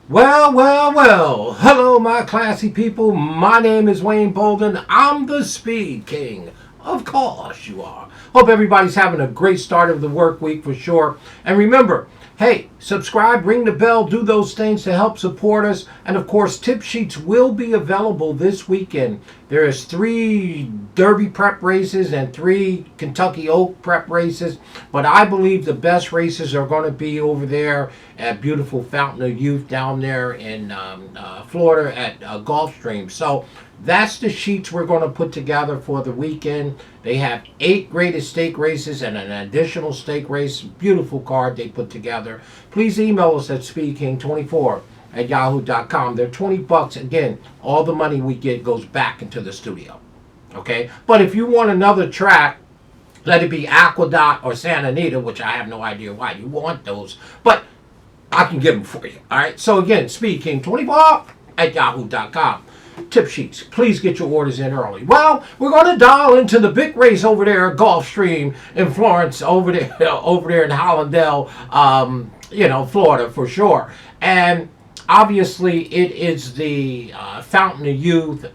Well, well, well. Hello, my classy people. My name is Wayne Bolden. I'm the Speed King. Of course you are. Hope everybody's having a great start of the work week for sure. And remember, hey, subscribe, ring the bell, do those things to help support us. And of course, tip sheets will be available this weekend. There is 3 Derby prep races and 3 Kentucky Oak prep races. But I believe the best races are going to be over there at beautiful Fountain of Youth down there in Florida at Gulfstream. So that's the sheets we're going to put together for the weekend. They have 8 greatest stake races and an additional stake race. Beautiful card they put together. Please email us at speedking24@yahoo.com. They're $20. Again, all the money we get goes back into the studio. Okay? But if you want another track, let it be Aqueduct or Santa Anita, which I have no idea why you want those. But I can give them for you. All right? So again, speedking24@yahoo.com. Tip sheets. Please get your orders in early. Well, we're going to dial into the big race over there at Gulfstream in Florence, over there in Hollandale, Florida for sure. And obviously, it is the Fountain of Youth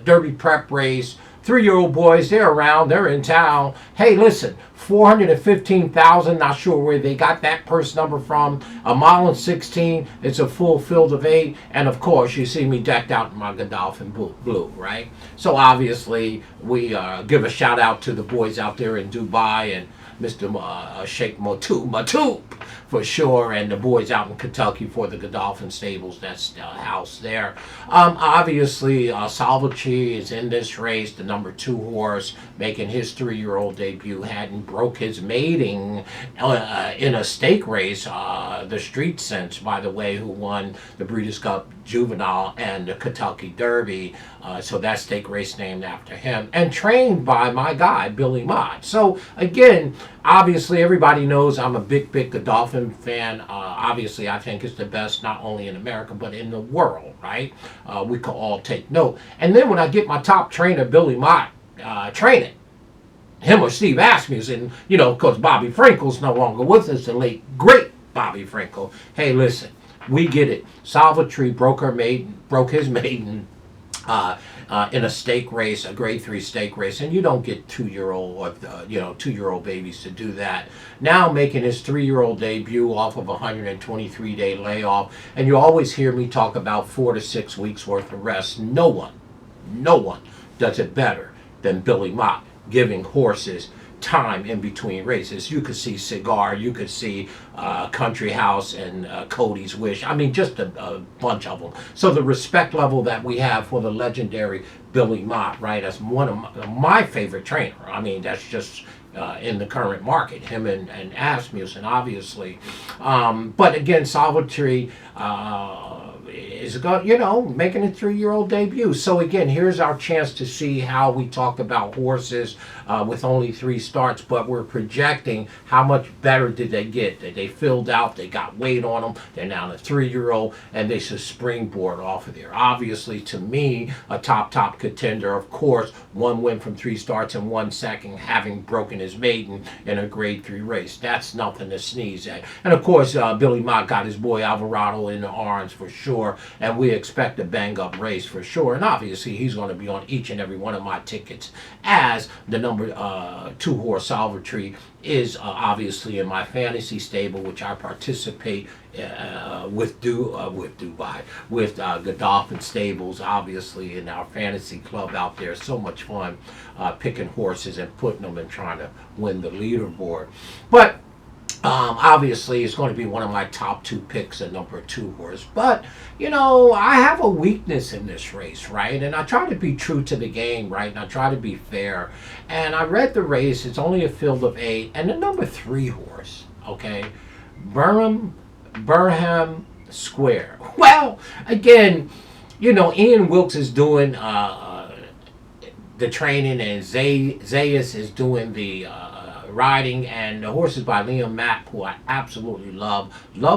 Derby prep race. 3-year-old boys, they're around, they're in town. Hey, listen, 415,000, not sure where they got that purse number from. A mile and 16, it's a full field of 8. And of course, you see me decked out in my Godolphin blue, right? So obviously, we give a shout out to the boys out there in Dubai and Mr. Sheikh Matoub for sure, and the boys out in Kentucky for the Godolphin Stables. That's the house there. Obviously, Salvatore is in this race, the number 2 horse, making his 3-year-old debut. Hadn't broke his mating in a stake race. The Street Sense, by the way, who won the Breeders' Cup Juvenile and the Kentucky Derby. So that stake race named after him. And trained by my guy, Billy Mott. So again, obviously everybody knows I'm a big Godolphin fan. Obviously I think it's the best not only in America but in the world, right? We could all take note. And then when I get my top trainer, Billy Mott, training, him or Steve Asmussen, because Bobby Frankel's no longer with us, the late, great Bobby Frankel. Hey, listen, we get it. Salvatore broke his maiden in a stake race, a grade 3 stake race, and you don't get 2-year-old or 2-year-old babies to do that. Now making his 3-year-old debut off of a 123-day layoff, and you always hear me talk about 4 to 6 weeks worth of rest. No one does it better than Billy Mott, giving horses time in between races. You could see Cigar, you could see Country House and Cody's Wish. I mean, just a bunch of them. So the respect level that we have for the legendary Billy Mott, right, as one of my favorite trainer. I mean, that's just in the current market, him and Asmussen, obviously. But again, Salvatore is making a 3-year-old debut. So again, here's our chance to see how we talk about horses with only 3 starts, but we're projecting how much better did they get. They filled out, they got weight on them, they're now a 3-year-old, and they should springboard off of there. Obviously, to me, a top contender, of course, 1 win from 3 starts and 1 second, having broken his maiden in a grade 3 race. That's nothing to sneeze at. And of course, Billy Mott got his boy Alvarado in the arms for sure, and we expect a bang-up race for sure. And obviously, he's going to be on each and every one of my tickets, as the number 2 horse Salvatore is obviously in my fantasy stable, which I participate with Godolphin Stables, obviously in our fantasy club out there. So much fun picking horses and putting them and trying to win the leaderboard. But obviously, it's going to be one of my top 2 picks, a number 2 horse. But, I have a weakness in this race, right? And I try to be true to the game, right? And I try to be fair. And I read the race. It's only a field of 8. And the number 3 horse, okay, Burnham Square. Well, again, Ian Wilkes is doing the training, and Zayas is doing the riding, and the horses by Liam Mapp, who I absolutely love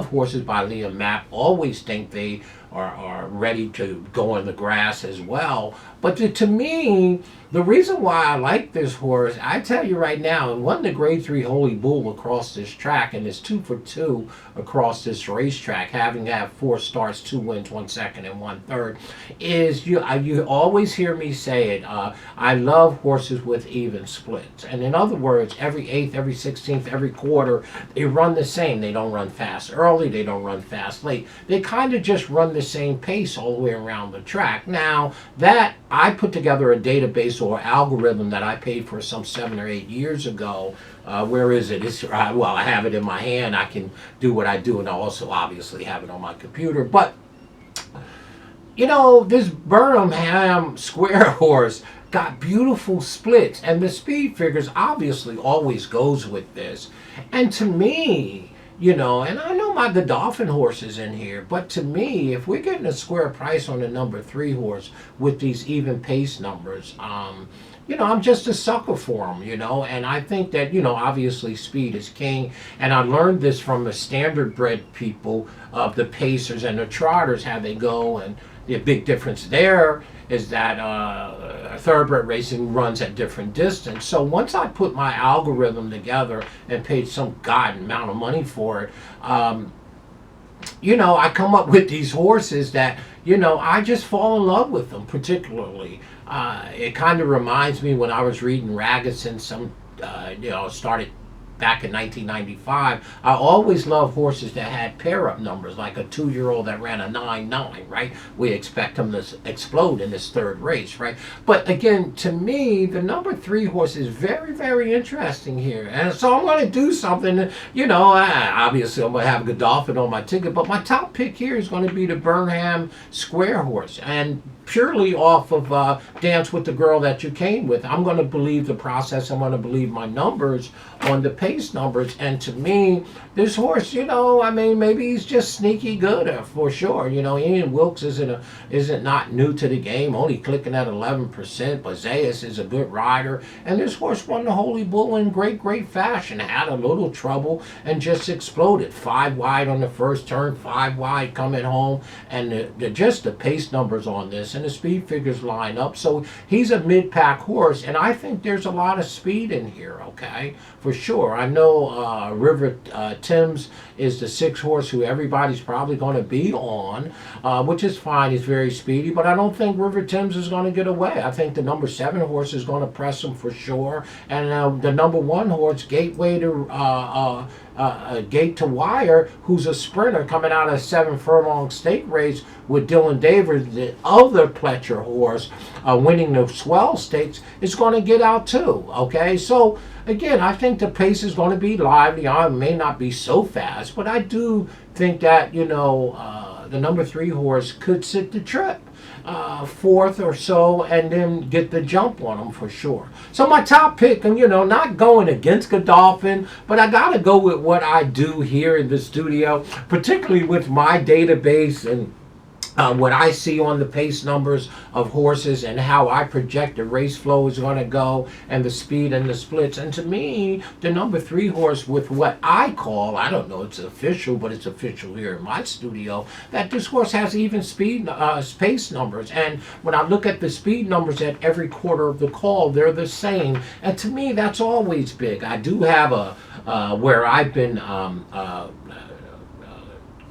horses by Liam Mapp. Always think they are ready to go in the grass as well. But to me, the reason why I like this horse, I tell you right now, and won the Grade 3 Holy Bull across this track, and is 2 for 2 across this racetrack, having had 4 starts, 2 wins, 1 second, and 1 third, is you always hear me say it. I love horses with even splits, and in other words, every 8th, every 16th, every quarter, they run the same. They don't run fast early. They don't run fast late. They kind of just run the same pace all the way around the track. Now that I put together a database or algorithm that I paid for some 7 or 8 years ago. Where is it? Well, I have it in my hand. I can do what I do, and I also obviously have it on my computer. But you know, this Burnham square horse got beautiful splits, and the speed figures obviously always goes with this. And to me, you know, and I know the Dolphin horse is in here, but to me, if we're getting a square price on the number 3 horse with these even pace numbers, you know, I'm just a sucker for them, you know, and I think that, you know, obviously speed is king, and I learned this from the standard bred people of the pacers and the trotters, how they go, and the big difference there is that thoroughbred racing runs at different distance. So once I put my algorithm together and paid some god amount of money for it, you know, I come up with these horses that, you know, I just fall in love with them particularly. It kind of reminds me when I was reading Ragusan, you know, started back in 1995. I always loved horses that had pair-up numbers, like a 2-year-old that ran a 9-9, right? We expect him to explode in this 3rd race, right? But again, to me, the number 3 horse is very, very interesting here. And so I'm going to do something, you know, obviously I'm going to have a Godolphin on my ticket, but my top pick here is going to be the Burnham square horse. And purely off of Dance with the Girl That You Came With, I'm going to believe the process. I'm going to believe my numbers on the pace numbers. And to me, this horse, you know, I mean, maybe he's just sneaky good for sure. You know, Ian Wilkes isn't not new to the game, only clicking at 11%. But Zayas is a good rider, and this horse won the Holy Bull in great fashion. Had a little trouble and just exploded. 5 wide on the first turn, 5 wide coming home, and just the pace numbers on this and the speed figures line up. So he's a mid-pack horse, and I think there's a lot of speed in here, okay, for sure. I know River Thames is the 6 horse who everybody's probably going to be on, which is fine. He's very speedy, but I don't think River Thames is going to get away. I think the number 7 horse is going to press him for sure, and the number 1 horse, Gateway to Gate to Wire, who's a sprinter coming out of a 7 furlong stake race with Dylan Davis, the other Pletcher horse, winning the Swell Stakes, is going to get out too. Okay, so again, I think the pace is going to be lively. I may not be so fast, but I do think that, you know, the number 3 horse could sit the trip. 4th or so, and then get the jump on them for sure. So my top pick, and you know, not going against Godolphin, but I gotta go with what I do here in the studio, particularly with my database and what I see on the pace numbers of horses and how I project the race flow is going to go, and the speed and the splits. And to me, the number 3 horse with what I call, I don't know, it's official, but it's official here in my studio, that this horse has even speed pace numbers. And when I look at the speed numbers at every quarter of the call, they're the same. And to me, that's always big. I do have where I've been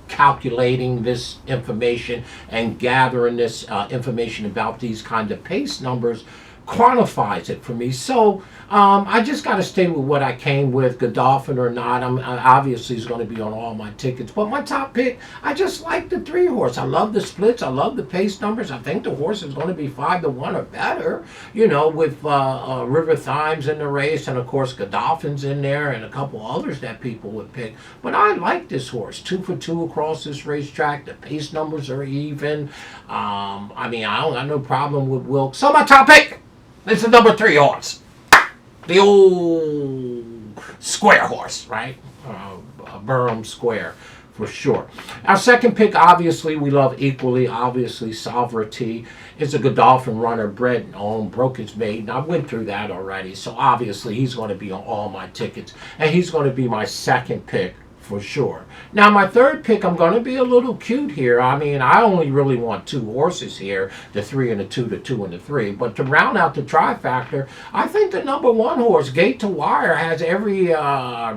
calculating this information and gathering this information about these kind of pace numbers, quantifies it for me. So I just got to stay with what I came with, Godolphin or not. Obviously is going to be on all my tickets. But my top pick, I just like the 3 horse. I love the splits. I love the pace numbers. I think the horse is going to be 5-1 or better, you know, with River Thames in the race, and of course Godolphin's in there, and a couple others that people would pick. But I like this horse. 2 for 2 across this racetrack. The pace numbers are even. I mean, I don't got no problem with Wilkes. So my top pick, it's the number 3 horse. The old square horse, right? Burnham Square, for sure. Our second pick, obviously, we love equally. Obviously, Sovereignty is a Godolphin runner, bred and owned, broke his maiden. I went through that already. So, obviously, he's going to be on all my tickets. And he's going to be my second pick, for sure. Now, my third pick, I'm going to be a little cute here. I mean, I only really want 2 horses here, the 3 and the 2, the 2 and the 3. But to round out the trifactor, I think the number 1 horse, Gate to Wire, has every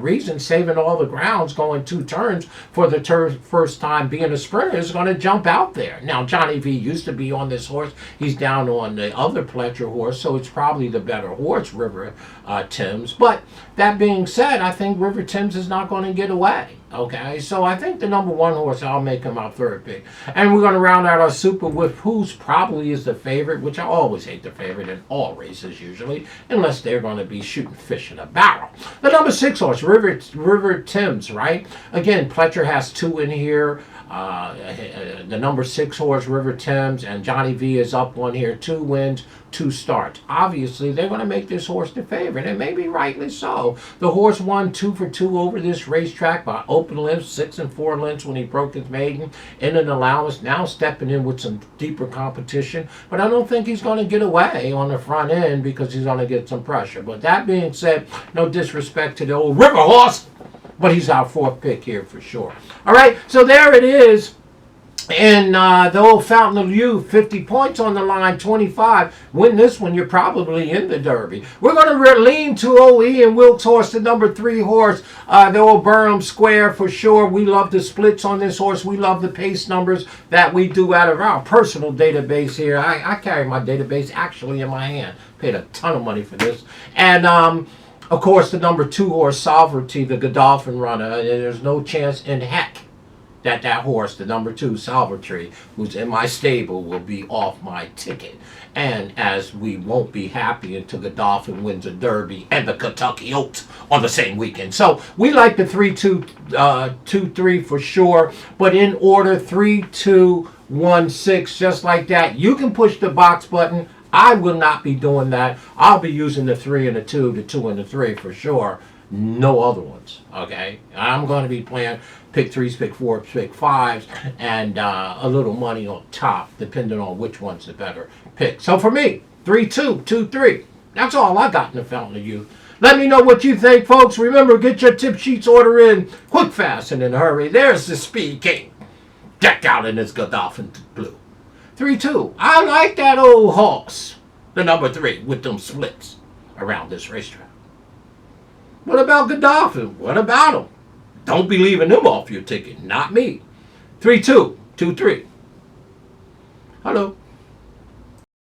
reason, saving all the grounds, going 2 turns for the first time being a sprinter, is going to jump out there. Now, Johnny V used to be on this horse. He's down on the other Pletcher horse, so it's probably the better horse, River Thames. But that being said, I think River Thames is not going to get away. Okay, so I think the number 1 horse, I'll make him our third pick. And we're going to round out our super with who's probably is the favorite, which I always hate the favorite in all races usually, unless they're going to be shooting fish in a barrel. The number 6 horse, River Thames, right? Again, Pletcher has 2 in here. The number 6 horse, River Thames, and Johnny V is up on here. 2 wins, 2 starts. Obviously, they're going to make this horse the favorite, and maybe rightly so. The horse won 2 for 2 over this racetrack by open lengths, 6 and 4 lengths when he broke his maiden in an allowance. Now stepping in with some deeper competition, but I don't think he's going to get away on the front end because he's going to get some pressure. But that being said, no disrespect to the old River horse, but he's our 4th pick here for sure. All right, so there it is. And the old Fountain of Youth, 50 points on the line, 25. Win this one, you're probably in the Derby. We're going to lean to old Ian Wilkes' horse, the number 3 horse, the old Burnham Square for sure. We love the splits on this horse. We love the pace numbers that we do out of our personal database here. I carry my database actually in my hand. Paid a ton of money for this. And, of course, the number 2 horse, Sovereignty, the Godolphin runner. There's no chance in heck that horse, the number 2, Sovereignty, who's in my stable, will be off my ticket. And as we won't be happy until Godolphin wins a Derby and the Kentucky Oaks on the same weekend. So we like the 3-2-2-3 for sure, but in order 3-2-1-6, just like that. You can push the box button. I will not be doing that. I'll be using the 3 and the 2, the 2 and the 3 for sure. No other ones, okay? I'm going to be playing pick 3s, pick 4s, pick 5s, and a little money on top, depending on which one's the better pick. So for me, 3-2-2-3. That's all I got in the Fountain of Youth. Let me know what you think, folks. Remember, get your tip sheets order in quick, fast, and in a hurry. There's the SpeedKing, decked out in his Godolphin blue. 3-2. I like that old horse, the number 3, with them splits around this racetrack. What about Godolphin? What about him? Don't be leaving him off your ticket. Not me. 3-2-2-3. Hello.